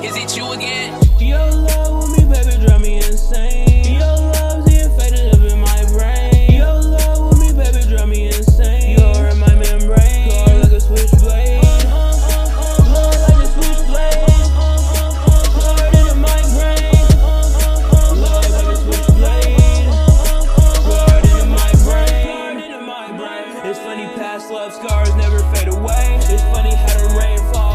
Is it you again? Your love with me, baby, drive me insane. Your love's here faded up in my brain. Your love with me, baby, drive me insane. You're in my membrane, car like a switchblade. Blood like a switchblade. Hard into my brain. Blood like a switchblade. Hard into my brain. It's funny, past love scars never fade away. It's funny how the rain falls.